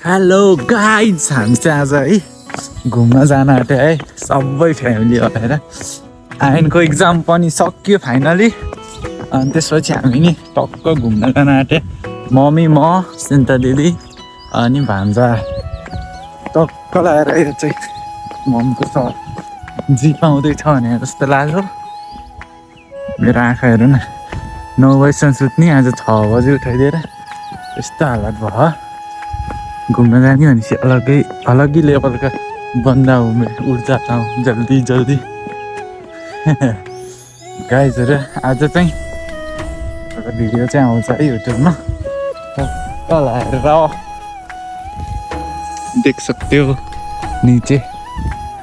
Hello guys, हामी चाहिँ आज है घुम्न जान आँट्यो है सबै फ्यामिली भएर। आइनको इक्जाम पनि सकियो फाइनली। अनि त्यसपछि हामी नि टक्क घुम्न जान आँट्यो। मम्मी, म, सिन्ता दिदी अनि भान्जा टक्क लगाएर यो चाहिँ मम्मीको सर जिप आउँदैछ भने जस्तो लाग्यो। मेरो आँखा हेर्नु न, 9 बजीसम्म सुत्ने, आज 6 बजी उठाइदिएर यस्तो हालत भयो। घुम्न जाने भनेपछि अलग्गै लेभलका बन्दा उठ जाता हूँ जल्दी जल्दी। गाइजहरू आज चाहिँ भिडियो चाहिँ आउँछ है युट्युबमा, लगाएर देख सक्ते हो निचे।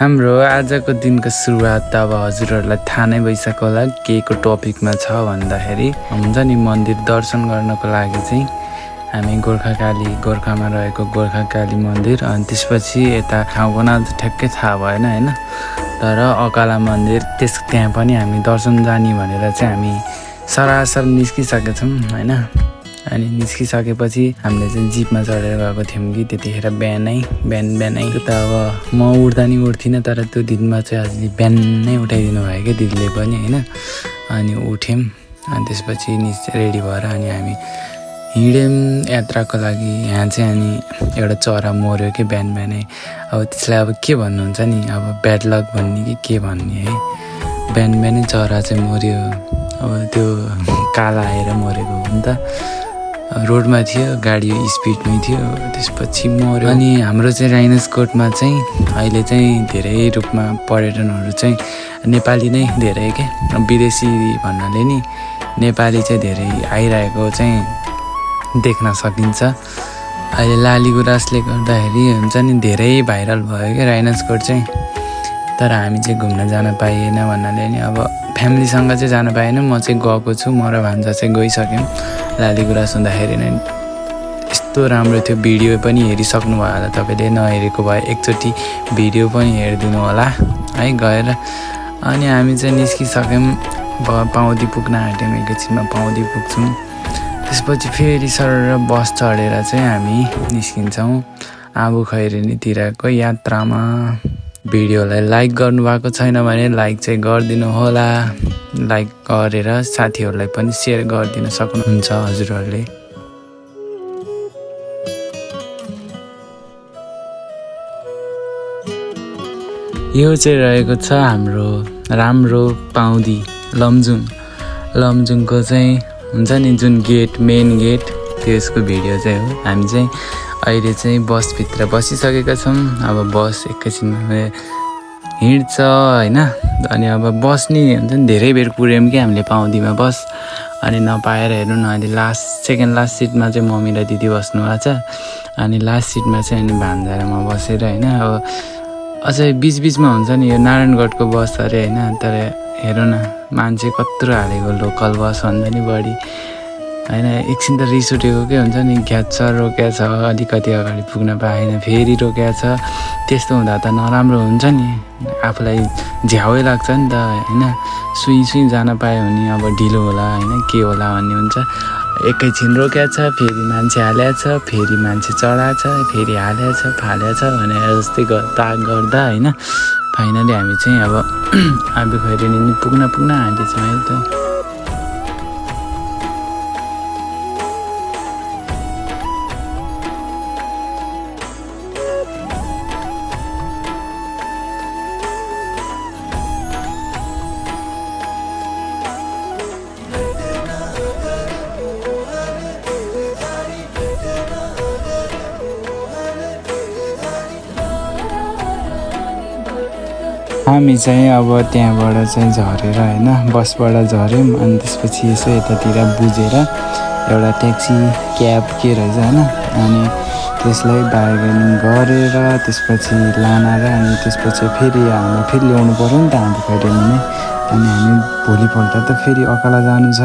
हाम्रो आजको दिनको सुरुवात त अब हजुरहरूलाई थाहा नै भइसक्यो होला के को टपिकमा छ भन्दाखेरि हुन्छ नि, मन्दिर दर्शन गर्नको लागि चाहिँ हामी गोर्खामा रहेको गोर्खाकाली मन्दिर, अनि त्यसपछि यता ठाउँको नाम त ठ्याक्कै थाहा भएन होइन, तर अकाला मन्दिर त्यहाँ पनि हामी दर्शन जाने भनेर चाहिँ हामी सरासर निस्किसकेछौँ होइन। अनि निस्किसकेपछि हामीले चाहिँ जिपमा चढेर गएको थियौँ कि त्यतिखेर बिहानै त अब म उठ्दा नि उठ्थिनँ, तर त्यो दिनमा चाहिँ आज बिहानै उठाइदिनु भयो क्या दिदीले पनि होइन। अनि उठ्यौँ, अनि त्यसपछि रेडी भएर अनि हामी हिँड्यौँ यात्राको लागि। यहाँ चाहिँ अनि एउटा चरा मऱ्यो कि बिहानै। अब त्यसलाई अब के भन्नुहुन्छ नि, अब ब्याड लक भन्ने कि के भन्ने है। बिहानै चरा चाहिँ मऱ्यो। अब त्यो काला आएर मरेको हो नि त, रोडमा थियो, गाडी स्पिडमै थियो, त्यसपछि मऱ्यो। अनि हाम्रो चाहिँ राइनोसकोटमा चाहिँ अहिले चाहिँ धेरै रूपमा पर्यटनहरू चाहिँ नेपाली नै धेरै के, विदेशी भन्नाले नि नेपाली चाहिँ धेरै आइरहेको चाहिँ देख्न सकिन्छ। अहिले लाली गुराँसले गर्दाखेरि हुन्छ नि धेरै भाइरल भयो क्या राइनोसकोट चाहिँ, तर हामी चाहिँ घुम्न जान पाइएन भन्नाले नि अब फ्यामिलीसँग चाहिँ जान पाएन। म चाहिँ गएको छु, म र भान्जा चाहिँ गइसक्यौँ। लाली गुराँस हुँदाखेरि नै यस्तो राम्रो थियो, भिडियो पनि हेरिसक्नु भयो होला तपाईँले, नहेरेको भए एकचोटि भिडियो पनि हेरिदिनु होला है गएर। अनि हामी चाहिँ निस्किसक्यौँ, पाउँदी पुग्न आँट्यौँ, एकैछिनमा पाउँदी पुग्छौँ। त्यसपछि फेरि सर बस चढेर चाहिँ हामी निस्किन्छौँ आबु खैरेनीतिरको यात्रामा। भिडियोलाई लाइक गर्नुभएको छैन भने लाइक चाहिँ गरिदिनु होला, लाइक गरेर साथीहरूलाई पनि सेयर गरिदिन सक्नुहुन्छ हजुरहरूले। यो चाहिँ रहेको छ हाम्रो राम्रो पाउँदी लमजुङको चाहिँ हुन्छ नि जुन गेट, मेन गेट, त्यसको भिडियो चाहिँ हो। हामी चाहिँ अहिले चाहिँ बसभित्र बसिसकेका छौँ। अब बस एकैछिनमा हिँड्छ होइन। अनि अब बस्ने हुन्छ नि, धेरै बेर पुऱ्यौँ कि हामीले पाउँदीमा बस। अनि नपाएर हेर्नु न, अहिले सेकेन्ड लास्ट सिटमा चाहिँ मम्मी र दिदी बस्नु भएको छ, अनि लास्ट सिटमा चाहिँ अनि भान्जा र म बसेर होइन। अब अझै बिचबिचमा हुन्छ नि यो नारायणगढको बस अरे होइन, तर हेरौँ न मान्छे कत्रो हालेको, लोकल बस भन्दा नि बढी होइन। एकछिन त रिस उठेको के हुन्छ नि, घ्याच रोक्या छ, अलिकति अगाडि पुग्न पाएन, फेरि रोक्या छ। त्यस्तो हुँदा त नराम्रो हुन्छ नि, आफूलाई झ्याउै लाग्छ नि त होइन। सुई जान पायो भने अब ढिलो होला होइन, के होला भन्ने हुन्छ। एकैछिन रोक्या छ, फेरि मान्छे हाल्या छ, फेरि मान्छे चढा छ, फेरि हाल्या छ, फाल्या छ भनेर जस्तै गर्दा होइन फाइनली हामी चाहिँ अब आबु खैरेनी पुग्न आँटेछौँ है त। हामी चाहिँ अब त्यहाँबाट चाहिँ झरेर होइन, बसबाट झऱ्यौँ। अनि त्यसपछि यसो यतातिर बुझेर एउटा ट्याक्सी क्याब के रहेछ होइन, अनि त्यसलाई बार्गेनिङ गरेर त्यसपछि लान र अनि त्यसपछि फेरि हामीलाई फेरि ल्याउनु पऱ्यो नि त आबु खैरेनी नै। अनि हामी भोलिपल्ट त फेरि अकाला जानु छ।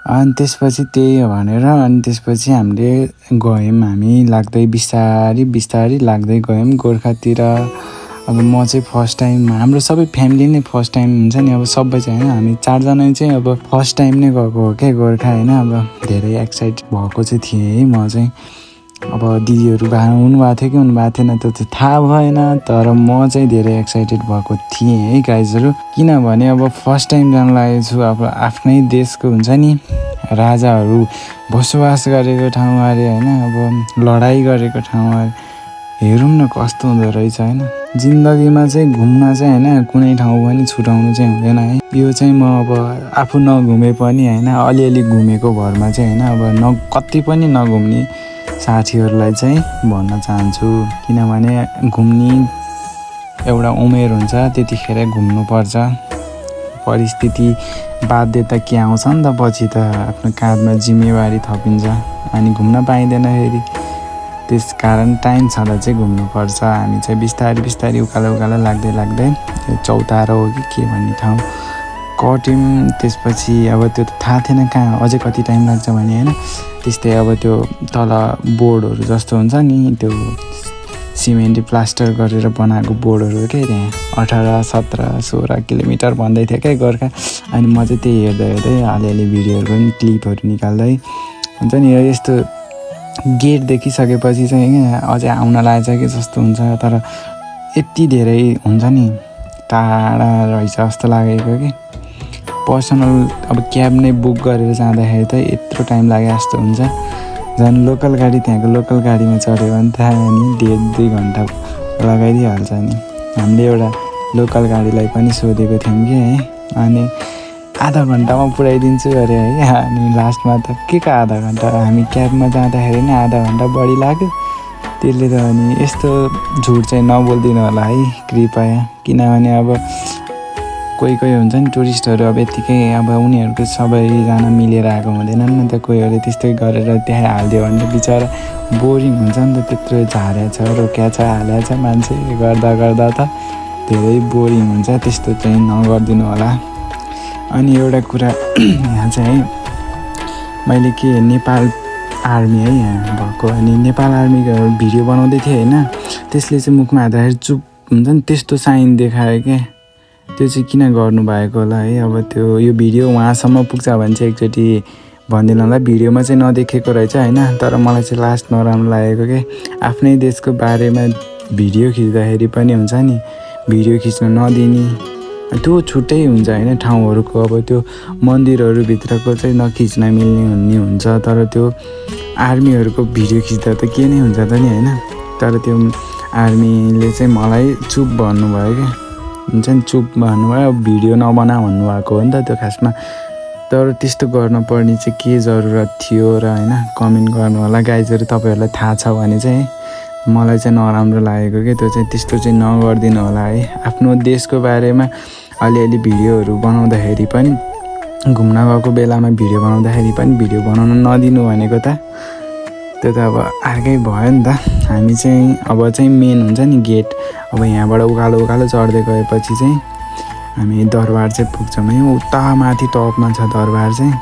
अनि त्यसपछि त्यही भनेर अनि त्यसपछि हामीले गयौँ, हामी लाग्दै बिस्तारी लाग्दै गयौँ गोर्खातिर। अब म चाहिँ फर्स्ट टाइम, हाम्रो सबै फ्यामिली नै फर्स्ट टाइम हुन्छ नि, अब सबै चाहिँ होइन, हामी 4 जना चाहिँ अब फर्स्ट टाइम नै गएको हो क्या गोर्खा होइन। अब धेरै एक्साइट भएको चाहिँ थिएँ है म चाहिँ। अब दिदीहरू हुनुभएको थियो कि हुनुभएको थिएन त्यो चाहिँ थाहा भएन, तर म चाहिँ धेरै एक्साइटेड भएको थिएँ है गाइजहरू। किनभने अब फर्स्ट टाइम जान लागेको छु अब आफ्नै देशको हुन्छ नि राजाहरू बसोबास गरेको ठाउँ अरे होइन, अब लडाइँ गरेको ठाउँ अरे। हेरौँ न कस्तो हुँदो रहेछ होइन। जिन्दगीमा चाहिँ घुम्न चाहिँ होइन कुनै ठाउँ पनि छुटाउनु चाहिँ हुँदैन है। यो चाहिँ म अब आफू नघुमे पनि होइन अलिअलि घुमेको भरमा चाहिँ होइन अब कति पनि नघुम्ने साथीहरूलाई चाहिँ भन्न चाहन्छु। किनभने घुम्ने एउटा उमेर हुन्छ, त्यतिखेर घुम्नुपर्छ। परिस्थिति बाध्यता के आउँछ नि त पछि त आफ्नो काँधमा जिम्मेवारी थपिन्छ अनि घुम्न पाइँदैन फेरि। त्यस कारण टाइम छँदा चाहिँ घुम्नुपर्छ। हामी चाहिँ बिस्तारै बिस्तारै उकालो लाग्दै त्यो चौतारो हो कि के भन्ने ठाउँ कट्यौँ। त्यसपछि अब त्यो त थाहा थिएन कहाँ अझै कति टाइम लाग्छ भने होइन। त्यस्तै अब त्यो तल बोर्डहरू जस्तो हुन्छ नि, त्यो सिमेन्टले प्लास्टर गरेर बनाएको बोर्डहरू क्या, त्यहाँ 18, 17, 16 किलोमिटर भन्दै थियो क्या गोर्खा। अनि म चाहिँ त्यही हेर्दै अलिअलि भिडियोहरू पनि क्लिपहरू निकाल्दै हुन्छ नि। यस्तो गेट देखिसकेपछि चाहिँ क्या अझै आउन लागेछ कि जस्तो हुन्छ, तर यति धेरै हुन्छ नि टाढा रहेछ जस्तो लागेको कि। पर्सनल अब क्याब नै बुक गरेर जाँदाखेरि त यत्रो टाइम लागे जस्तो हुन्छ। झन् लोकल गाडी त्यहाँको लोकल गाडीमा चढ्यो भने त नि 1.5-2 घन्टा लगाइदिइहाल्छ नि। हामीले एउटा लोकल गाडीलाई पनि सोधेको थियौँ कि है, अनि आधा घन्टामा पुऱ्याइदिन्छु अरे है। अनि लास्टमा त के को आधा घन्टा, हामी क्याबमा जाँदाखेरि नै आधा घन्टा बढी लाग्यो त्यसले त। अनि यस्तो झुट चाहिँ नबोलिदिनु होला है कृपया। किनभने अब कोही हुन्छ नि टुरिस्टहरू अब यत्तिकै अब उनीहरूको सबैजना मिलेर आएको हुँदैनन् नि त। कोहीहरूले त्यस्तै गरेर त्यहाँ हालिदियो भने त बिचरा बोरिङ हुन्छ नि त। त्यत्रो झार्या छ रोक्या छ हाल्या छ मान्छे गर्दा त धेरै बोरिङ हुन्छ। त्यस्तो चाहिँ नगरिदिनु होला। अनि एउटा कुरा यहाँ चाहिँ है, मैले के नेपाल आर्मी है यहाँ भएको, अनि नेपाल आर्मीको भिडियो बनाउँदै थिएँ होइन। त्यसले चाहिँ मुखमा हाल्दाखेरि चुप हुन्छ नि त्यस्तो साइन देखायो क्या। त्यो चाहिँ किन गर्नुभएको होला है। अब त्यो यो भिडियो उहाँसम्म पुग्छ भने चाहिँ एकचोटि भनिदिनु होला। भिडियोमा चाहिँ नदेखेको रहेछ होइन, तर मलाई चाहिँ लास्ट नराम्रो लागेको के। आफ्नै देशको बारेमा भिडियो खिच्दाखेरि पनि हुन्छ नि भिडियो खिच्न नदिने, त्यो छुट्टै हुन्छ होइन ठाउँहरूको। अब त्यो मन्दिरहरूभित्रको चाहिँ नखिच्न मिल्ने हुने हुन्छ, तर त्यो आर्मीहरूको भिडियो खिच्दा त के नै हुन्छ त नि होइन। तर त्यो आर्मीले चाहिँ मलाई चुप भन्नुभयो क्या, हुन्छ नि चुप भन्नुभयो। भिडियो नबना भन्नुभएको हो नि त त्यो खासमा। तर त्यस्तो गर्न पर्ने चाहिँ के जरुरत थियो र होइन, कमेन्ट गर्नु होला गाइजहरू। तपाईँहरूलाई थाहा छ भने चाहिँ मलाई चाहिँ नराम्रो लागेको क्या त्यो चाहिँ। त्यस्तो चाहिँ नगरिदिनु होला है। आफ्नो देशको बारेमा अलिअलि भिडियोहरू बनाउँदाखेरि पनि, घुम्न गएको बेलामा भिडियो बनाउँदाखेरि पनि भिडियो बनाउन नदिनु भनेको त त्यो त अब अर्कै भयो नि त। हामी चाहिँ अब चाहिँ मेन हुन्छ नि गेट, अब यहाँबाट उकालो चढ्दै गएपछि चाहिँ हामी दरबार चाहिँ पुग्छौँ है। उता माथि टपमा छ दरबार चाहिँ।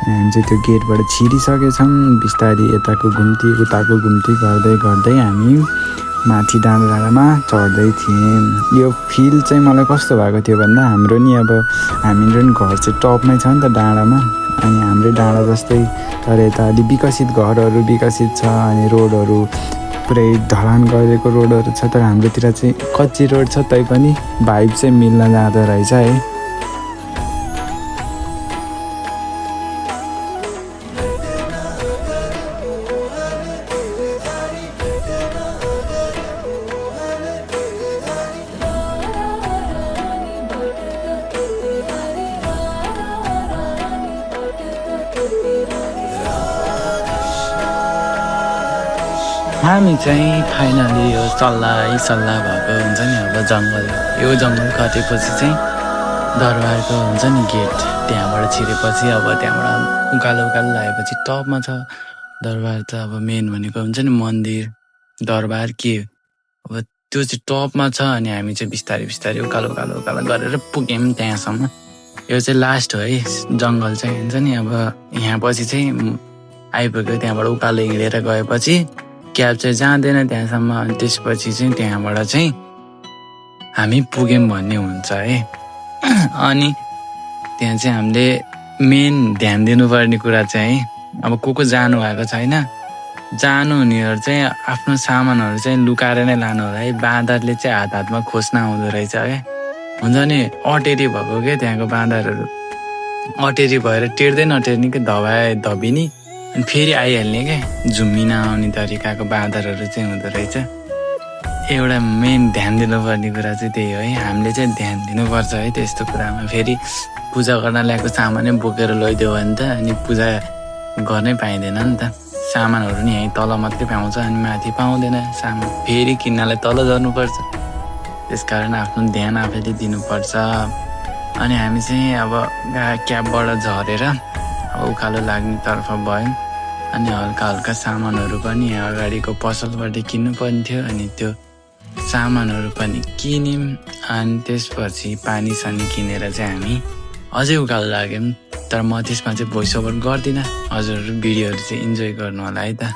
हामी चाहिँ त्यो गेटबाट छिरिसकेछौँ। बिस्तारी यताको घुम्ती उताको घुम्ती गर्दै हामी माथि डाँडामा चढ्दै थियौँ। यो फिल चाहिँ मलाई कस्तो भएको थियो भन्दा, हाम्रो नि अब हाम्रो नि घर चाहिँ टपमै छ नि त डाँडामा, अनि हाम्रै डाँडा जस्तै तर यता अलि विकसित घरहरू विकसित छ, अनि रोडहरू पुरै ढलान गरेको रोडहरू छ। तर हाम्रोतिर चाहिँ कच्ची रोड छ तैपनि भाइब चाहिँ मिल्न जाँदो रहेछ है। हामी चाहिँ फाइनली यो सल्लाह भएको हुन्छ नि अब जङ्गल, यो जङ्गल कटेपछि चाहिँ दरबारको हुन्छ नि गेट, त्यहाँबाट छिरेपछि अब त्यहाँबाट उकालो लागेपछि टपमा छ दरबार। त अब मेन भनेको हुन्छ नि मन्दिर दरबार के, अब त्यो चाहिँ टपमा छ। अनि हामी चाहिँ बिस्तारै उकालो गरेर पुग्यौँ त्यहाँसम्म। यो चाहिँ लास्ट हो है जङ्गल चाहिँ हुन्छ नि। अब यहाँ पछि चाहिँ आइपुग्यो, त्यहाँबाट उकालो हिँडेर गएपछि क्याब चाहिँ जाँदैन त्यहाँसम्म। अनि त्यसपछि चाहिँ त्यहाँबाट चाहिँ हामी पुग्यौँ भन्ने हुन्छ है। अनि त्यहाँ चाहिँ हामीले मेन ध्यान दिनुपर्ने कुरा चाहिँ है, अब को जानु भएको छैन जानु हुनेहरू चाहिँ आफ्नो सामानहरू चाहिँ लुकाएर नै लानु होला है। बाँदरले चाहिँ हातमा खोज्न आउँदो रहेछ है। हुन्छ नि अटेरी भएको के त्यहाँको बाँदरहरू, अटेरी भएर टेर्दै नटेर्ने के धबिनी अनि फेरि आइहाल्ने क्या, झुम्मिन आउने तरिकाको बाँदरहरू चाहिँ हुँदो रहेछ। एउटा मेन ध्यान दिनुपर्ने कुरा चाहिँ त्यही हो है। हामीले चाहिँ ध्यान दिनुपर्छ है त्यस्तो कुरामा। फेरि पूजा गर्न ल्याएको सामानै बोकेर लैदियो भने त अनि पूजा गर्नै पाइँदैन नि त। सामानहरू नि यहीँ तल मात्रै पाउँछ अनि माथि पाउँदैन सामान, फेरि किन्नलाई तल झर्नुपर्छ। त्यसकारण आफ्नो ध्यान आफैले दिनुपर्छ। अनि हामी चाहिँ अब क्याबबाट झरेर अब उकालो लाग्ने तर्फ भयौँ। अनि हल्का हल्का सामानहरू पनि यहाँ अगाडिको पसलबाट किन्नु पर्ने थियो। अनि त्यो सामानहरू पनि किन्यौँ। अनि त्यसपछि पानी सानी किनेर चाहिँ हामी अझै उकालो लाग्यौँ। तर म त्यसमा चाहिँ भोइस ओभर गर्दिनँ, हजुरहरू भिडियोहरू चाहिँ इन्जोय गर्नु होला है त।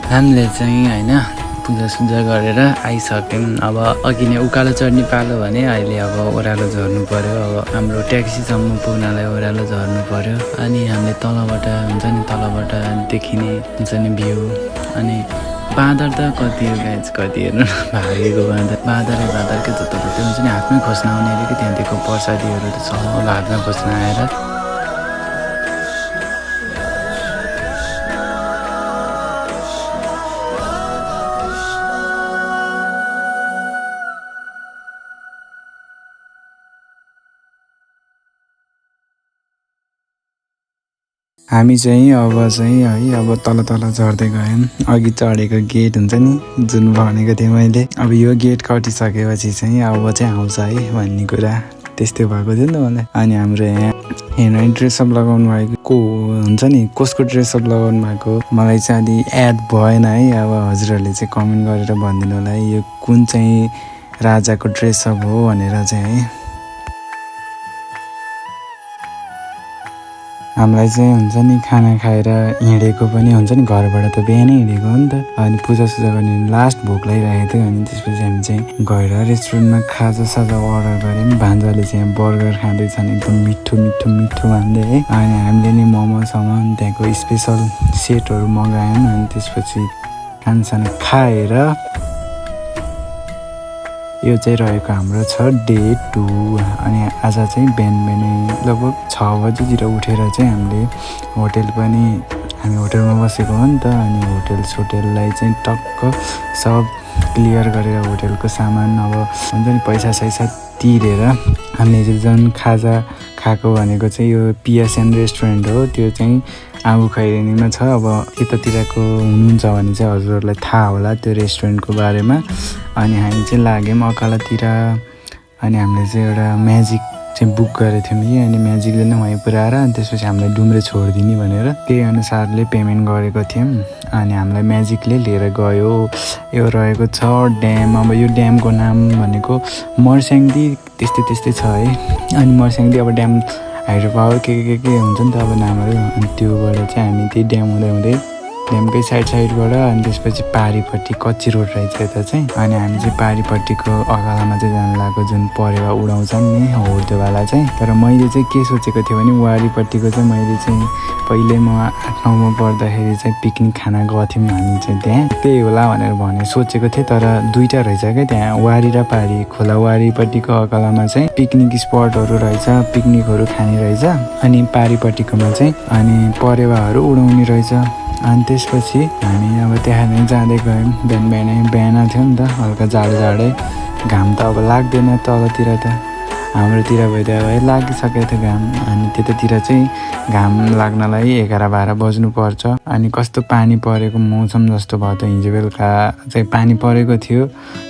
हामीले चाहिँ होइन पूजासुजा गरेर आइसक्यौँ। अब अघि नै उकालो चढ्ने पालो भने अहिले अब ओह्रालो झर्नु पर्यो। अब हाम्रो ट्याक्सीसम्म पुग्नलाई ओह्रालो झर्नु पर्यो। अनि हामीले तलबाट हुन्छ नि, तलबाट देखिने हुन्छ नि भ्यू। अनि बाँदर त कति हो गाइज, कति हेर्नु भागेको बाँदर के जताततै हुन्छ नि, हातमै खोज्न आउने अरे कि त्यहाँ दिएको प्रसादीहरू त सब हातमा खोज्न आएर। हामी चाहिँ है अब तल झर्दै गयौँ। अघि चढेको गेट हुन्छ नि, जुन भनेको थिएँ मैले, अब यो गेट कटिसकेपछि चाहिँ अब चाहिँ आउँछ है भन्ने कुरा त्यस्तै भएको थियो नि त मलाई। अनि हाम्रो यहाँ हेर्नु ड्रेसअप लगाउनु भएको को हुन्छ नि, कसको ड्रेसअप लगाउनु भएको मलाई चाहिँ अलि याद भएन है। अब हजुरहरूले चाहिँ कमेन्ट गरेर भनिदिनु होला है यो कुन चाहिँ राजाको ड्रेसअप हो भनेर चाहिँ है। हामीलाई चाहिँ हुन्छ नि खाना खाएर हिँडेको पनि हुन्छ नि, घरबाट त बिहानै हिँडेको हो नि त। अनि पूजासुजा गर्ने लास्ट भोक लागिरहेको थियो। अनि त्यसपछि हामी चाहिँ गएर रेस्टुरेन्टमा खाजासाजा अर्डर गऱ्यौँ। भान्जाले चाहिँ बर्गर खाँदैछन् एकदम मिठो मिठो मिठो भन्दै है। अनि हामीले नि मोमोसम्म त्यहाँको स्पेसल सेटहरू मगायौँ। अनि त्यसपछि खानसाना खाएर यो चाहिँ रहेको हाम्रो छ डे 2। अनि आज चाहिँ बिहानै लगभग 6 बजीतिर उठेर चाहिँ हामी होटेलमा बसेको हो नि त। अनि होटेललाई चाहिँ टक्क सब क्लियर गरेर होटेलको सामान अब हुन्छ नि पैसा तिरेर हामीले जुन खाजा खाएको भनेको चाहिँ यो पिएसएन रेस्टुरेन्ट हो। त्यो चाहिँ आगो खैरेनीमा छ। अब यतातिरको हुनुहुन्छ भने चाहिँ हजुरहरूलाई थाहा होला त्यो रेस्टुरेन्टको बारेमा। अनि हामी चाहिँ लाग्यौँ अकालातिर। अनि हामीले चाहिँ एउटा म्याजिक चाहिँ बुक गरेको थियौँ कि। अनि म्याजिकले नै वहीँ पुऱ्याएर अनि त्यसपछि हामीलाई डुम्रे छोडिदिने भनेर त्यही अनुसारले पेमेन्ट गरेको थियौँ। अनि हामीलाई म्याजिकले लिएर गयो। यो रहेको छ ड्याम। अब यो ड्यामको नाम भनेको मर्स्याङ्दी त्यस्तै छ है। अनि मर्स्याङ्दी अब ड्याम हाइड्रो पावर के हुन्छ नि त अब नामहरू। अनि त्योबाट चाहिँ हामी त्यही ड्याम हुँदै ड्यामकै साइडबाट अनि त्यसपछि पारिपट्टि कच्ची रोड रहेछ यता चाहिँ। अनि हामी चाहिँ पारिपट्टिको अगालामा चाहिँ जानु लागेको, जुन परेवा उडाउँछन् नि हो त्योवाला चाहिँ। तर मैले चाहिँ के सोचेको थिएँ भने वारिपट्टिको चाहिँ मैले चाहिँ पहिले म 8-9मा पढ्दाखेरि चाहिँ पिकनिक खान गएको थियौँ हामी चाहिँ त्यहाँ, त्यही होला भनेर सोचेको थिएँ। तर दुईवटा रहेछ क्या त्यहाँ, वारी र पारी। खोला वारीपट्टिको अगालामा चाहिँ पिकनिक स्पटहरू रहेछ, पिकनिकहरू खाने रहेछ। अनि पारिपट्टिकोमा चाहिँ अनि परेवाहरू उडाउने रहेछ। अनि त्यसपछि हामी अब त्यहाँ नै जाँदै गयौँ। बिहान थियो नि त, हल्का जाडै घाम त अब लाग्दैन तलतिर त, हाम्रोतिर भयो त अब लागिसकेको थियो घाम। अनि त्यतातिर चाहिँ घाम लाग्नलाई 11-12 बज्नुपर्छ। अनि कस्तो पानी परेको मौसम जस्तो भयो त, हिजो बेलुका चाहिँ पानी परेको थियो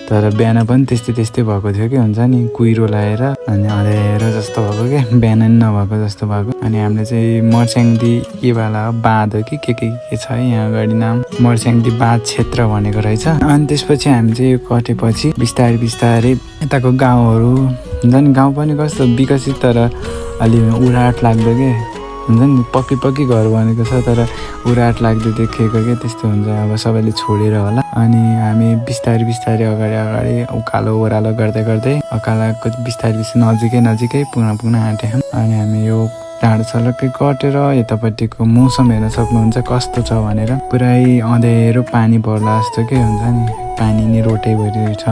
तर बिहान पनि त्यस्तै भएको थियो कि हुन्छ नि, कुहिरो लगाएर अनि अँध्यारो जस्तो भएको क्या, बिहान नि नभएको जस्तो भएको। अनि हामीले चाहिँ मर्स्याङ्दी केवाला बाँध हो कि के छ है यहाँ अगाडि नाम, मर्स्याङ्दी बाँध क्षेत्र भनेको रहेछ। अनि त्यसपछि हामी चाहिँ यो कटेपछि बिस्तारै यताको गाउँहरू हुन्छ नि, गाउँ पनि कस्तो विकसित तर अलि उराट लाग्दो के हुन्छ नि, पक्की घर बनेको छ तर उराट लाग्दो देखेको के, त्यस्तो हुन्छ। अब सबैले छोडेर होला। अनि हामी बिस्तारै अगाडि उकालो ओह्रालो गर्दै अकालाको बिस्तारै नजिकै पुग्न आँट्यौँ। अनि हामी यो टाढो छलक्कै कटेर यतापट्टिको मौसम हेर्न सक्नुहुन्छ कस्तो छ भनेर। पुरै अँध्यारो पानी पर्ला जस्तो के हुन्छ नि, पानी नि रोटै भइरहेको छ,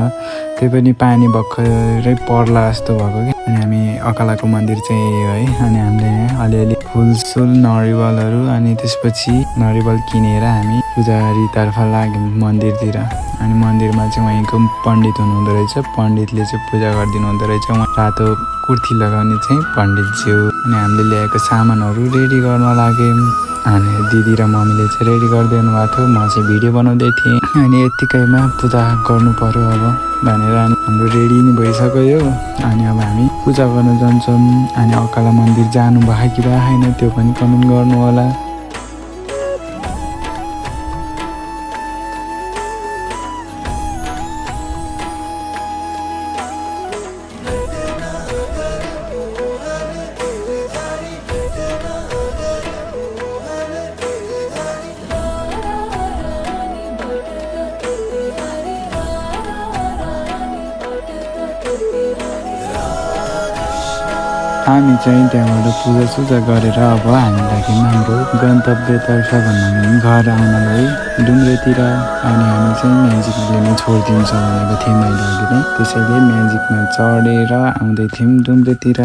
त्यही पनि पानी भर्खरै पर्ला जस्तो भएको क्या। अनि हामी अकालाको मन्दिर चाहिँ है। अनि हामीले अलिअलि फुलसुल नरिवलहरू अनि त्यसपछि नरिवल किनेर हामी पुजारीतर्फ लाग्यौँ मन्दिरतिर। अनि मन्दिरमा चाहिँ वहीँको पण्डित हुनुहुँदो रहेछ, पण्डितले चाहिँ पूजा गरिदिनु हुँदो रहेछ। उहाँ रातो कुर्ती लगाउने चाहिँ पण्डितज्यू। अनि हामीले ल्याएको सामानहरू रेडी गर्न लाग्यौँ। अनि दिदी र मम्मीले चाहिँ रेडी गरिदिनु भएको थियो, म चाहिँ भिडियो बनाउँदै थिएँ। अनि यत्तिकैमा पूजा गर्नु पर्यो अब भनेर हाम्रो रेडी नै भइसक्यो। अनि अब हामी पूजा गर्न जान्छौँ। अनि अकाला मन्दिर जानु भयो कि छैन त्यो पनि कमेन्ट गर्नु होला। हामी चाहिँ त्यहाँबाट पूजासुजा गरेर अब हामी लाग्यौँ हाम्रो गन्तव्यतर्फ भन्नु घर आउनलाई डुम्रेतिर। अनि हामी चाहिँ म्याजिकले नै छोडिदिन्छ भनेको थिएँ मैले अघि नै, त्यसैले म्याजिकमा चढेर आउँदै थियौँ डुम्रेतिर।